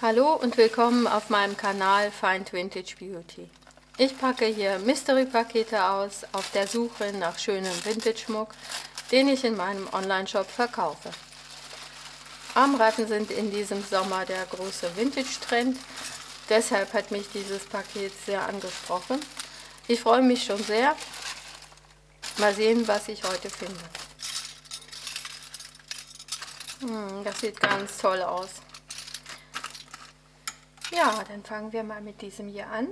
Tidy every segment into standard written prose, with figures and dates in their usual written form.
Hallo und willkommen auf meinem Kanal Find Vintage Beauty. Ich packe hier Mystery-Pakete aus auf der Suche nach schönem Vintage-Schmuck, den ich in meinem Online-Shop verkaufe. Armreifen sind in diesem Sommer der große Vintage-Trend, deshalb hat mich dieses Paket sehr angesprochen. Ich freue mich schon sehr. Mal sehen, was ich heute finde. Das sieht ganz toll aus. Ja, dann fangen wir mal mit diesem hier an.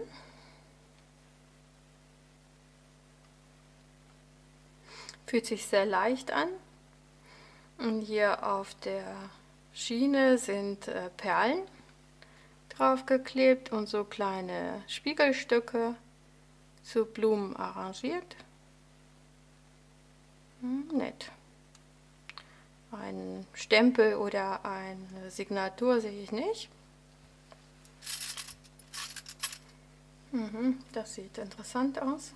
Fühlt sich sehr leicht an. Und hier auf der Schiene sind Perlen draufgeklebt und so kleine Spiegelstücke zu Blumen arrangiert. Nett. Ein Stempel oder eine Signatur sehe ich nicht. Das sieht interessant aus.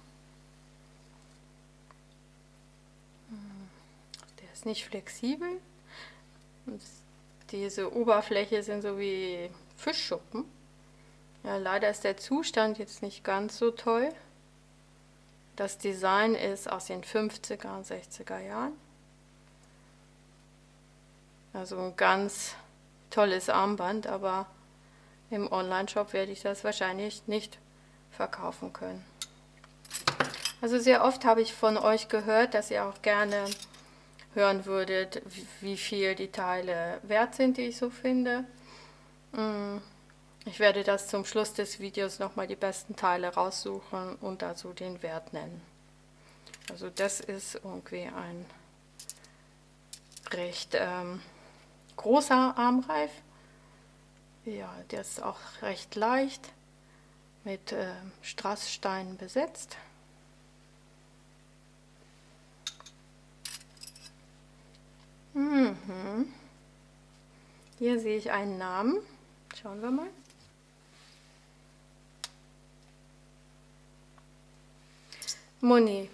Der ist nicht flexibel. Und diese Oberfläche sind so wie Fischschuppen. Ja, leider ist der Zustand jetzt nicht ganz so toll. Das Design ist aus den 50er und 60er Jahren. Also ein ganz tolles Armband, aber im Online-Shop werde ich das wahrscheinlich nicht verkaufen können. Also sehr oft habe ich von euch gehört, dass ihr auch gerne hören würdet, wie viel die Teile wert sind, die ich so finde. Ich werde das zum Schluss des Videos nochmal die besten Teile raussuchen und dazu den Wert nennen. Also das ist irgendwie ein recht großer Armreif. Ja, der ist auch recht leicht mit Strasssteinen besetzt. Hier sehe ich einen Namen. Schauen wir mal. Monet.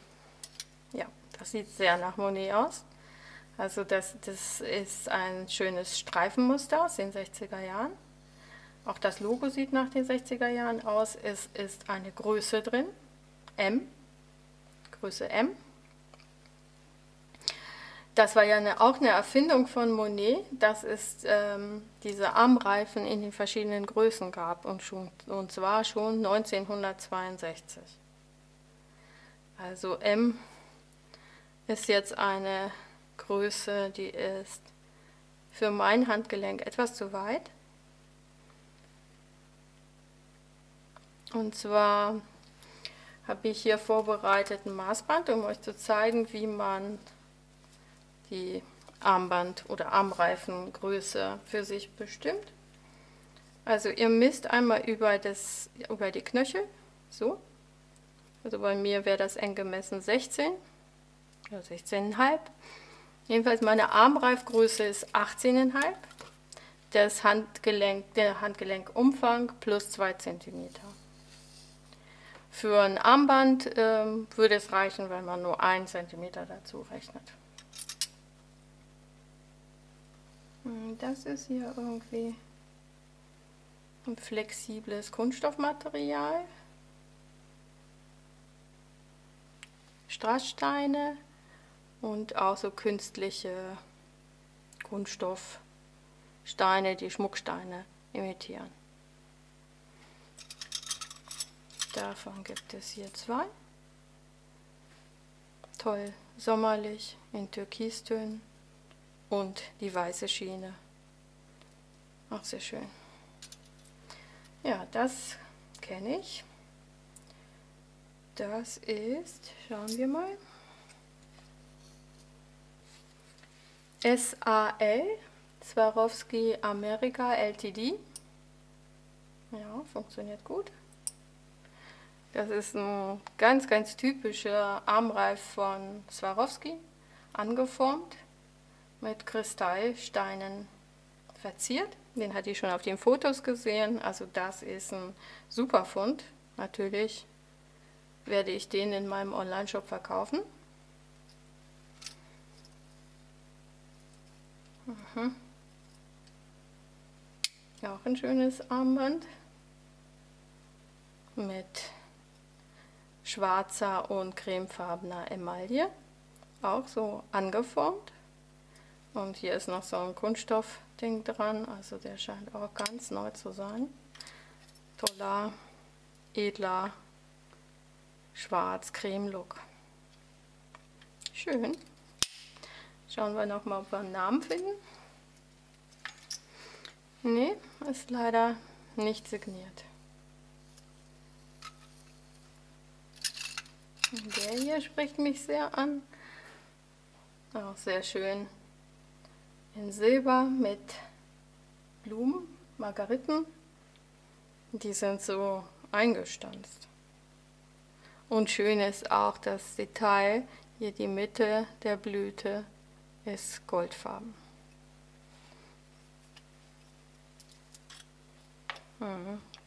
Ja, das sieht sehr nach Monet aus. Also das ist ein schönes Streifenmuster aus den 60er Jahren. Auch das Logo sieht nach den 60er Jahren aus. Es ist eine Größe drin, M, Größe M. Das war ja auch eine Erfindung von Monet, dass es diese Armreifen in den verschiedenen Größen gab und zwar schon 1962. Also M ist jetzt eine Größe, die ist für mein Handgelenk etwas zu weit. Und zwar habe ich hier vorbereitet ein Maßband, um euch zu zeigen, wie man die Armband- oder Armreifengröße für sich bestimmt. Also ihr misst einmal über die Knöchel, so. Also bei mir wäre das eng gemessen 16 oder 16,5. Jedenfalls meine Armreifgröße ist 18,5. Der Handgelenkumfang plus 2 cm. Für ein Armband würde es reichen, wenn man nur 1 cm dazu rechnet. Das ist hier irgendwie ein flexibles Kunststoffmaterial. Strasssteine und auch so künstliche Kunststoffsteine, die Schmucksteine imitieren. Davon gibt es hier 2. Toll, sommerlich in Türkistönen und die weiße Schiene. Auch sehr schön. Ja, das kenne ich. Das ist, schauen wir mal, SAL, Swarovski America Ltd. Ja, funktioniert gut. Das ist ein ganz, ganz typischer Armreif von Swarovski, angeformt, mit Kristallsteinen verziert. Den hatte ich schon auf den Fotos gesehen, also das ist ein super Fund. Natürlich werde ich den in meinem Online-Shop verkaufen. Auch ein schönes Armband mit schwarzer und cremefarbener Emaille, auch so angeformt. Und hier ist noch so ein Kunststoffding dran, also der scheint auch ganz neu zu sein. Toller, edler, schwarz-creme-Look. Schön. Schauen wir noch mal, ob wir einen Namen finden. Nee, ist leider nicht signiert. Der hier spricht mich sehr an. Auch sehr schön. In Silber mit Blumen, Margeriten. Die sind so eingestanzt. Und schön ist auch das Detail. Hier die Mitte der Blüte ist goldfarben.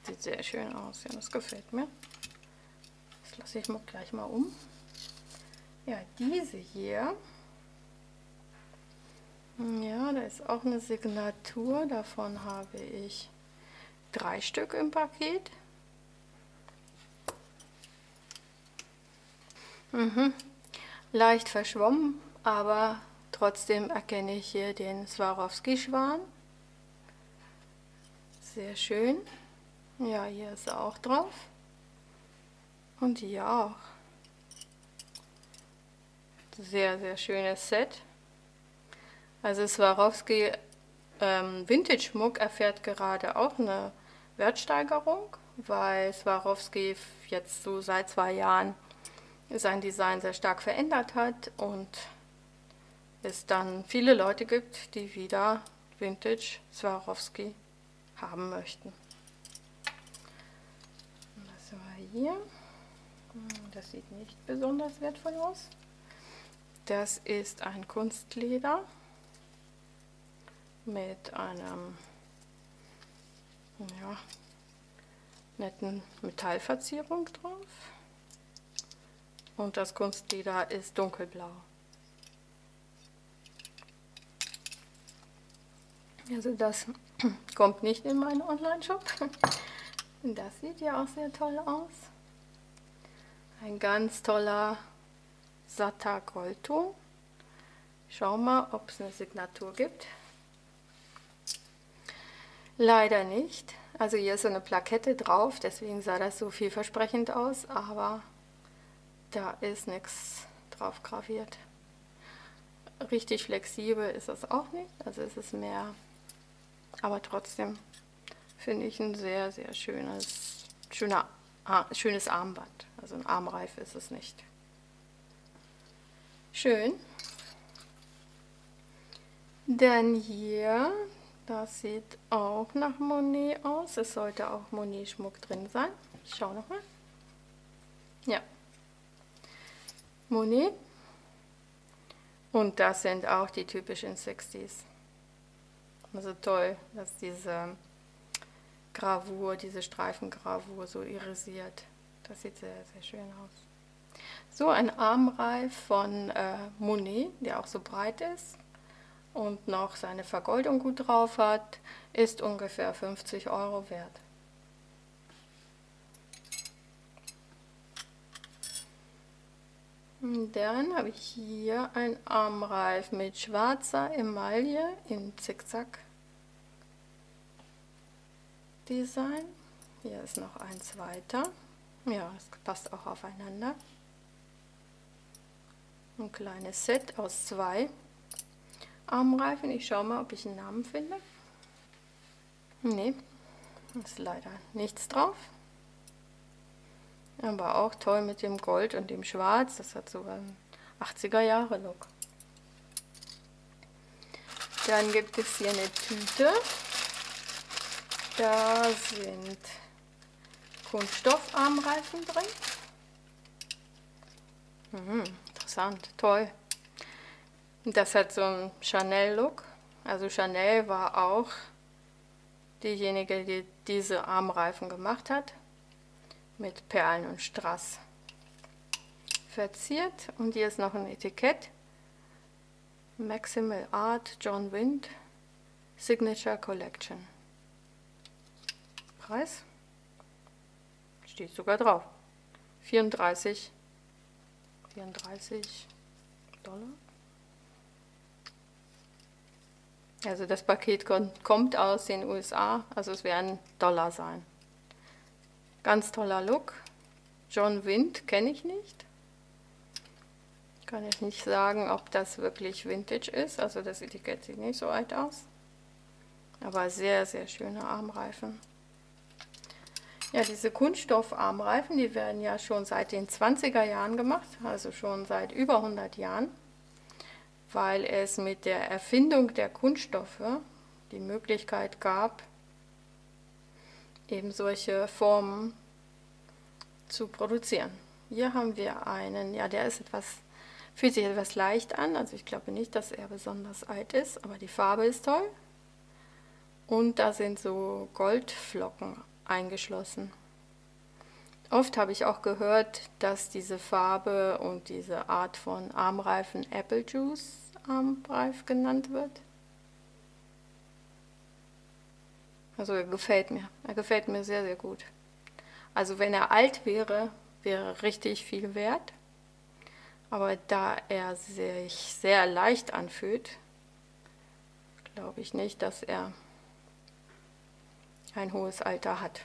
Sieht sehr schön aus. Ja, das gefällt mir. Das lasse ich mal gleich mal um. Ja, diese hier. Ja, da ist auch eine Signatur. Davon habe ich 3 Stück im Paket. Leicht verschwommen, aber trotzdem erkenne ich hier den Swarovski-Schwan. Sehr schön. Ja, hier ist er auch drauf. Und hier auch. Sehr, sehr schönes Set. Also Swarovski Vintage-Schmuck erfährt gerade auch eine Wertsteigerung, weil Swarovski jetzt so seit 2 Jahren sein Design sehr stark verändert hat und es dann viele Leute gibt, die wieder Vintage Swarovski haben möchten. Was haben wir hier? Das sieht nicht besonders wertvoll aus. Das ist ein Kunstleder mit einem netten Metallverzierung drauf. Und das Kunstleder ist dunkelblau. Also das kommt nicht in meinen Online-Shop. Das sieht ja auch sehr toll aus. Ein ganz toller, satter Goldton. Schau mal, ob es eine Signatur gibt. Leider nicht. Also hier ist so eine Plakette drauf, deswegen sah das so vielversprechend aus, aber da ist nichts drauf graviert. Richtig flexibel ist es auch nicht, also es ist mehr, aber trotzdem finde ich ein sehr, sehr schönes Armband. Also ein Armreif ist es nicht. Schön. Dann hier, das sieht auch nach Monet aus. Es sollte auch Monet-Schmuck drin sein. Ich schaue nochmal. Ja. Monet. Und das sind auch die typischen 60s. Also toll, dass diese Gravur, diese Streifengravur so irisiert. Das sieht sehr, sehr schön aus. So ein Armreif von Monet, der auch so breit ist und noch seine Vergoldung gut drauf hat, ist ungefähr 50 € wert. Und dann habe ich hier ein Armreif mit schwarzer Emaille in Zickzack Design. Hier ist noch eins weiter. Ja, es passt auch aufeinander. Ein kleines Set aus 2 Armreifen. Ich schaue mal, ob ich einen Namen finde. Nee, ist leider nichts drauf. Aber auch toll mit dem Gold und dem Schwarz. Das hat so einen 80er-Jahre-Look. Dann gibt es hier eine Tüte. Da sind Kunststoffarmreifen drin. Interessant, toll. Das hat so einen Chanel-Look. Also Chanel war auch diejenige, die diese Armreifen gemacht hat. Mit Perlen und Strass verziert. Und hier ist noch ein Etikett. Maximal Art John Wind Signature Collection. Preis. Steht sogar drauf. 34 Dollar. Also das Paket kommt aus den USA, also es werden Dollar sein. Ganz toller Look. John Wind kenne ich nicht. Kann ich nicht sagen, ob das wirklich Vintage ist. Also das Etikett sieht nicht so alt aus. Aber sehr, sehr schöne Armreifen. Ja, diese Kunststoffarmreifen, die werden ja schon seit den 20er Jahren gemacht. Also schon seit über 100 Jahren. Weil es mit der Erfindung der Kunststoffe die Möglichkeit gab, eben solche Formen zu produzieren. Hier haben wir einen, ja, der ist fühlt sich etwas leicht an, also ich glaube nicht, dass er besonders alt ist, aber die Farbe ist toll. Und da sind so Goldflocken eingeschlossen. Oft habe ich auch gehört, dass diese Farbe und diese Art von Armreifen Apple Juice Armreif genannt wird. Also er gefällt mir. Er gefällt mir sehr, sehr gut. Also wenn er alt wäre, wäre er richtig viel wert. Aber da er sich sehr leicht anfühlt, glaube ich nicht, dass er ein hohes Alter hat.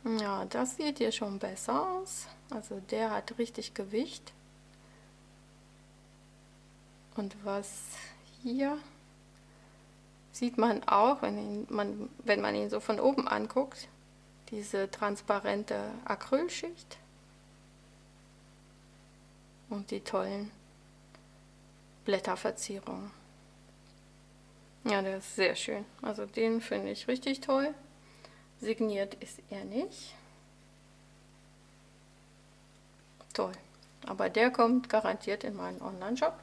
Ja, das sieht hier schon besser aus. Also der hat richtig Gewicht. Und was hier sieht man auch, wenn man ihn so von oben anguckt, diese transparente Acrylschicht und die tollen Blätterverzierungen. Ja, der ist sehr schön. Also den finde ich richtig toll. Signiert ist er nicht. Toll. Aber der kommt garantiert in meinen Online-Shop.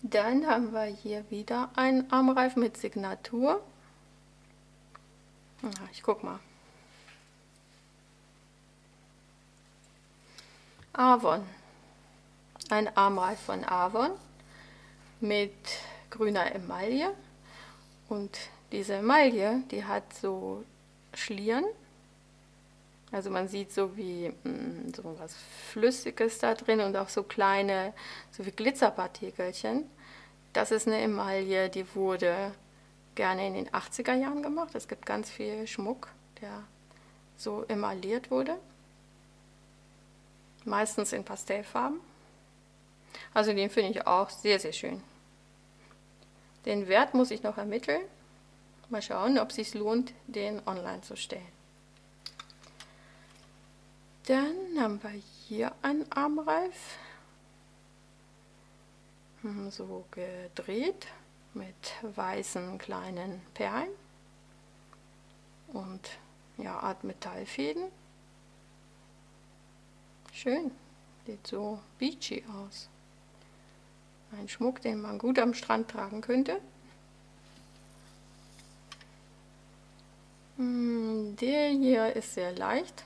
Dann haben wir hier wieder einen Armreifen mit Signatur. Ja, ich guck mal. Avon. Ein Armreif von Avon mit grüner Emaille. Und diese Emaille, die hat so Schlieren. Also man sieht so wie so was Flüssiges da drin und auch so kleine, so wie Glitzerpartikelchen. Das ist eine Emaille, die wurde gerne in den 80er Jahren gemacht. Es gibt ganz viel Schmuck, der so emailliert wurde. Meistens in Pastellfarben. Also den finde ich auch sehr, sehr schön. Den Wert muss ich noch ermitteln. Mal schauen, ob es sich lohnt, den online zu stellen. Dann haben wir hier einen Armreif. So gedreht mit weißen kleinen Perlen und ja, Art Metallfäden. Schön, sieht so beachy aus. Ein Schmuck, den man gut am Strand tragen könnte. Der hier ist sehr leicht,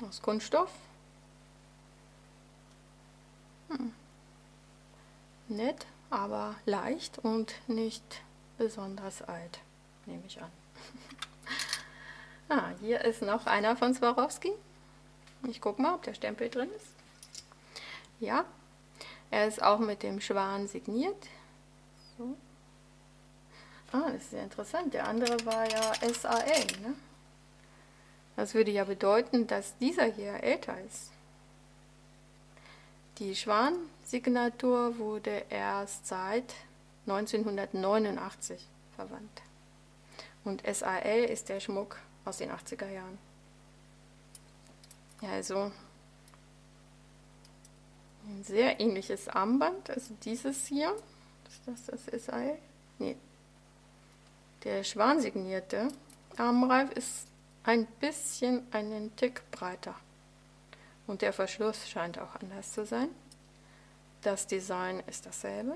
aus Kunststoff. Nett, aber leicht und nicht besonders alt, nehme ich an. Hier ist noch einer von Swarovski. Ich gucke mal, ob der Stempel drin ist. Ja, er ist auch mit dem Schwan signiert. So. Das ist sehr interessant. Der andere war ja SAL, ne? Das würde ja bedeuten, dass dieser hier älter ist. Die Schwan-Signatur wurde erst seit 1989 verwandt. Und SAL ist der Schmuck aus den 80er Jahren. Ja, also ein sehr ähnliches Armband, also dieses hier. Ist das SAL? Nee. Der schwansignierte Armreif ist ein bisschen einen Tick breiter. Und der Verschluss scheint auch anders zu sein. Das Design ist dasselbe.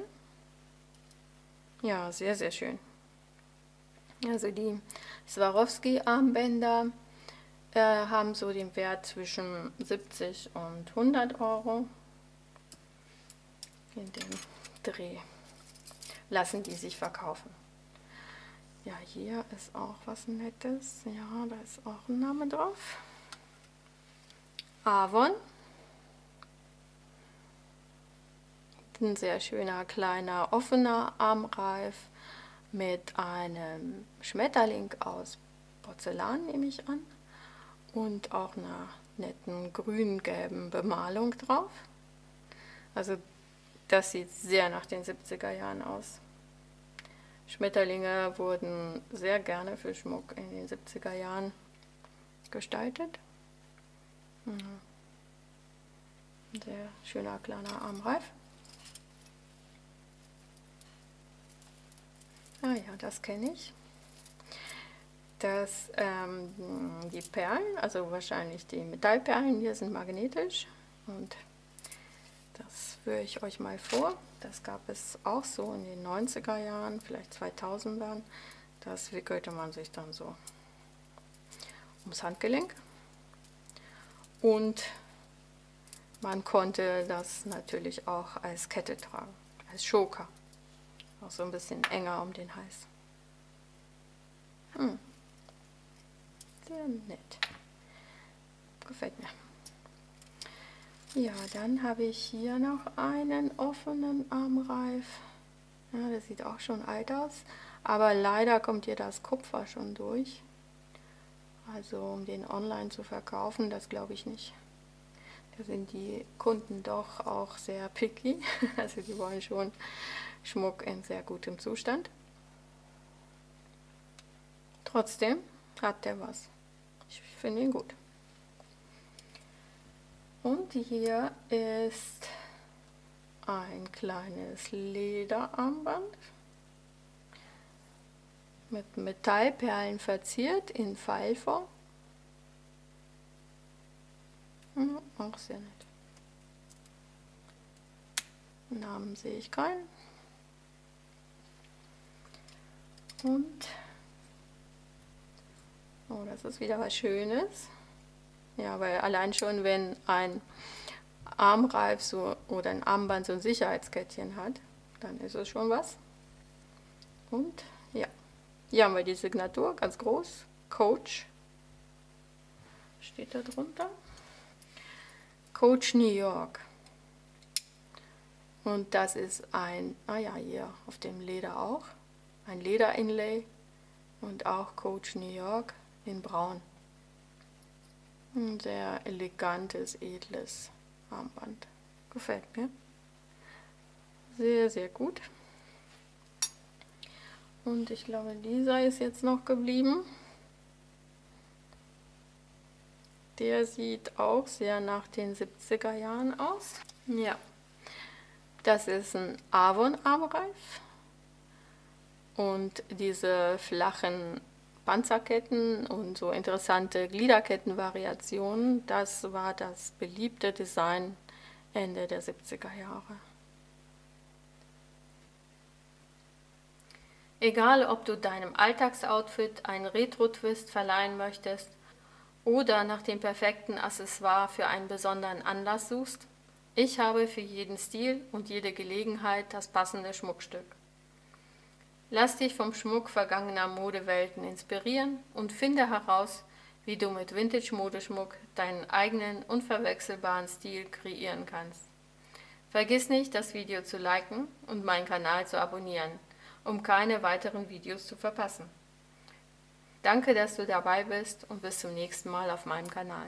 Ja, sehr, sehr schön. Also die Swarovski-Armbänder haben so den Wert zwischen 70 und 100 Euro in dem Dreh. lassen die sich verkaufen. Ja, hier ist auch was Nettes. Ja, da ist auch ein Name drauf. Avon. Ein sehr schöner kleiner offener Armreif mit einem Schmetterling aus Porzellan, nehme ich an, und auch einer netten grün-gelben Bemalung drauf. Also das sieht sehr nach den 70er Jahren aus. Schmetterlinge wurden sehr gerne für Schmuck in den 70er Jahren gestaltet. Ein sehr schöner kleiner Armreif. Ah ja, das kenne ich. Die Perlen, also wahrscheinlich die Metallperlen hier, sind magnetisch und das führe ich euch mal vor. Das gab es auch so in den 90er Jahren, vielleicht 2000ern. Das wickelte man sich dann so ums Handgelenk und man konnte das natürlich auch als Kette tragen, als Choker. Auch so ein bisschen enger um den Hals. Sehr nett. Gefällt mir. Ja, dann habe ich hier noch einen offenen Armreif. Ja, der sieht auch schon alt aus. Aber leider kommt hier das Kupfer schon durch. Also um den online zu verkaufen, das glaube ich nicht. Da sind die Kunden doch auch sehr picky. Also die wollen schon Schmuck in sehr gutem Zustand. Trotzdem hat der was. Ich finde ihn gut. Und hier ist ein kleines Lederarmband mit Metallperlen verziert in Pfeilform. Auch sehr nett. Namen sehe ich keinen. Und oh, das ist wieder was Schönes. Ja, weil allein schon, wenn ein Armreif so oder ein Armband so ein Sicherheitskettchen hat, dann ist es schon was. Und ja, hier haben wir die Signatur, ganz groß, Coach, steht da drunter. Coach New York. Und das ist ein, ja, hier auf dem Leder auch, ein Lederinlay und auch Coach New York in Braun. Ein sehr elegantes, edles Armband. Gefällt mir. Sehr, sehr gut. Und ich glaube, dieser ist jetzt noch geblieben. Der sieht auch sehr nach den 70er Jahren aus. Ja, das ist ein Avon-Armreif. Und diese flachen Panzerketten und so interessante Gliederkettenvariationen, das war das beliebte Design Ende der 70er Jahre. Egal, ob du deinem Alltagsoutfit einen Retro-Twist verleihen möchtest oder nach dem perfekten Accessoire für einen besonderen Anlass suchst, ich habe für jeden Stil und jede Gelegenheit das passende Schmuckstück. Lass dich vom Schmuck vergangener Modewelten inspirieren und finde heraus, wie du mit Vintage-Modeschmuck deinen eigenen unverwechselbaren Stil kreieren kannst. Vergiss nicht, das Video zu liken und meinen Kanal zu abonnieren, um keine weiteren Videos zu verpassen. Danke, dass du dabei bist und bis zum nächsten Mal auf meinem Kanal.